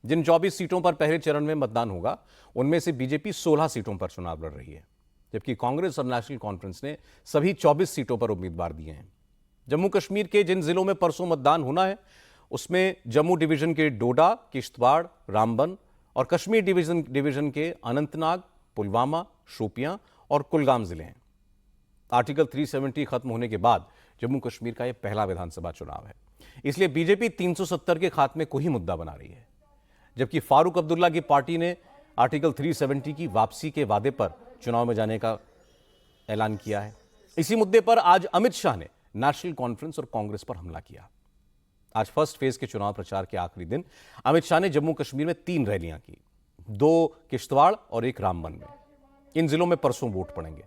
जिन 24 सीटों पर पहले चरण में मतदान होगा, उनमें से बीजेपी 16 सीटों पर चुनाव लड़ रही है, जबकि कांग्रेस और नेशनल कॉन्फ्रेंस ने सभी 24 सीटों पर उम्मीदवार दिए हैं। जम्मू कश्मीर के जिन जिलों में परसों मतदान होना है, उसमें जम्मू डिवीजन के डोडा, किश्तवाड़, रामबन और कश्मीर डिवीजन के अनंतनाग, पुलवामा, शोपियां और कुलगाम जिले हैं। आर्टिकल 370 खत्म होने के बाद जम्मू कश्मीर का यह पहला विधानसभा चुनाव है, इसलिए बीजेपी 370 के खात्मे को ही मुद्दा बना रही है, जबकि फारूक अब्दुल्ला की पार्टी ने आर्टिकल 370 की वापसी के वादे पर चुनाव में जाने का ऐलान किया है। इसी मुद्दे पर आज अमित शाह ने नेशनल कॉन्फ्रेंस और कांग्रेस पर हमला किया। आज फर्स्ट फेज के चुनाव प्रचार के आखिरी दिन अमित शाह ने जम्मू कश्मीर में 3 रैलियां की, 2 किश्तवाड़ और 1 रामबन में। इन जिलों में परसों वोट पड़ेंगे।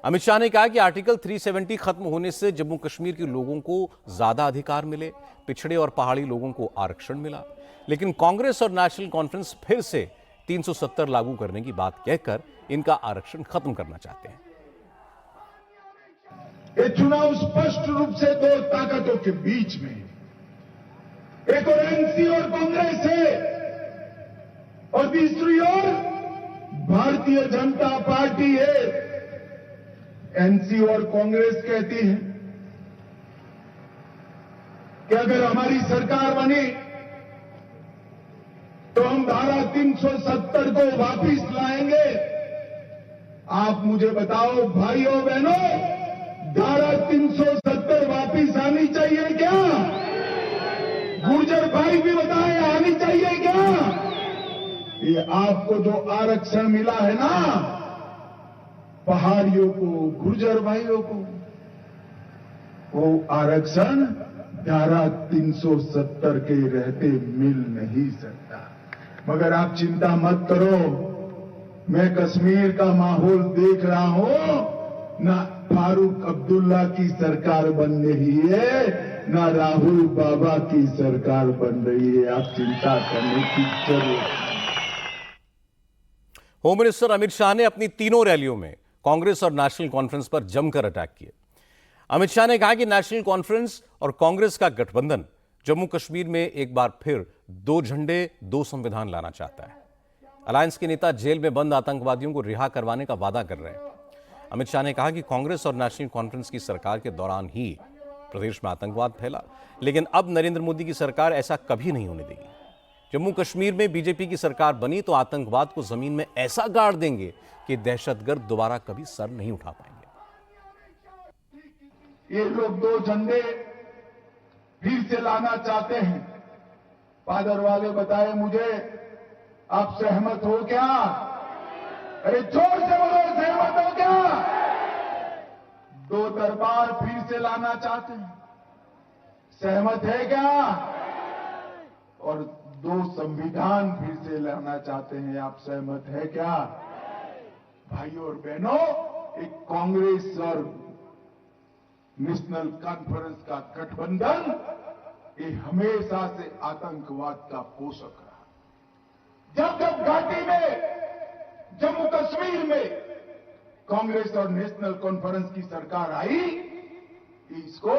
अमित शाह ने कहा कि आर्टिकल 370 खत्म होने से जम्मू कश्मीर के लोगों को ज्यादा अधिकार मिले, पिछड़े और पहाड़ी लोगों को आरक्षण मिला, लेकिन कांग्रेस और नेशनल कॉन्फ्रेंस फिर से 370 लागू करने की बात कहकर इनका आरक्षण खत्म करना चाहते हैं। ये चुनाव स्पष्ट रूप से 2 ताकतों के बीच में, एक और एनसी और कांग्रेस है और दूसरी ओर भारतीय जनता पार्टी है। एनसी और कांग्रेस कहती है कि अगर हमारी सरकार बनी तो हम धारा 370 को वापिस लाएंगे। आप मुझे बताओ भाइयों बहनों, धारा 370 वापिस आनी चाहिए क्या? गुर्जर भाई भी बताएं, आनी चाहिए क्या? ये आपको जो आरक्षण मिला है ना, पहाड़ियों को, गुर्जर भाइयों को, वो आरक्षण धारा 370 के रहते मिल नहीं सकता। मगर आप चिंता मत करो, मैं कश्मीर का माहौल देख रहा हूं। ना फारूक अब्दुल्ला की सरकार बन रही है, ना राहुल बाबा की सरकार बन रही है। आप चिंता करने की जरूरत नहीं। होम मिनिस्टर अमित शाह ने अपनी तीनों रैलियों में कांग्रेस और नेशनल कॉन्फ्रेंस पर जमकर अटैक किए। अमित शाह ने कहा कि नेशनल कॉन्फ्रेंस और कांग्रेस का गठबंधन जम्मू कश्मीर में एक बार फिर 2 झंडे 2 संविधान लाना चाहता है। अलायंस के नेता जेल में बंद आतंकवादियों को रिहा करवाने का वादा कर रहे हैं। अमित शाह ने कहा कि कांग्रेस और नेशनल कॉन्फ्रेंस की सरकार के दौरान ही प्रदेश में आतंकवाद फैला, लेकिन अब नरेंद्र मोदी की सरकार ऐसा कभी नहीं होने देगी। जम्मू कश्मीर में बीजेपी की सरकार बनी तो आतंकवाद को जमीन में ऐसा गाड़ देंगे कि दहशतगर्द दोबारा कभी सर नहीं उठा पाएंगे। ये लोग 2 झंडे फिर से लाना चाहते हैं। पादर वाले बताए मुझे, आप सहमत हो क्या? अरे जोर से बोलो, सहमत हो क्या? 2 दरबार फिर से लाना चाहते हैं, सहमत है क्या? और 2 संविधान फिर से लाना चाहते हैं, आप सहमत है क्या? भाइयों और बहनों, एक कांग्रेस और नेशनल कॉन्फ्रेंस का गठबंधन ये हमेशा से आतंकवाद का पोषक रहा। जब जब घाटी में, जम्मू कश्मीर में कांग्रेस और नेशनल कॉन्फ्रेंस की सरकार आई, इसको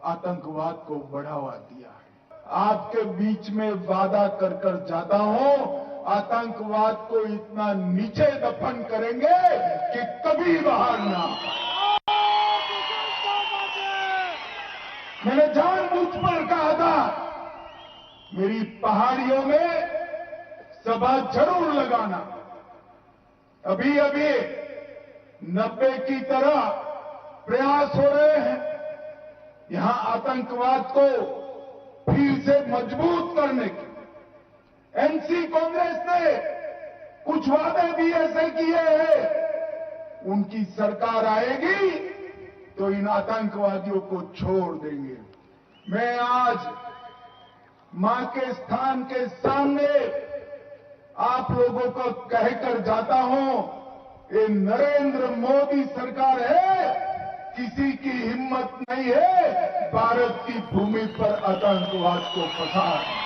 आतंकवाद को बढ़ावा दिया है। आपके बीच में वादा कर कर जाता हूं, आतंकवाद को इतना नीचे दफन करेंगे कि कभी बाहर ना। मैंने जानबूझकर कहा था, मेरी पहाड़ियों में सभा जरूर लगाना। अभी अभी 90 की तरह प्रयास हो रहे हैं यहां आतंकवाद को फिर से मजबूत करने के। एनसी कांग्रेस ने कुछ वादे भी ऐसे किए हैं, उनकी सरकार आएगी तो इन आतंकवादियों को छोड़ देंगे। मैं आज मां के स्थान के सामने आप लोगों को कहकर जाता हूं, ये नरेंद्र मोदी सरकार है, किसी की हिम्मत नहीं है भारत की भूमि पर आतंकवाद को फंसाने।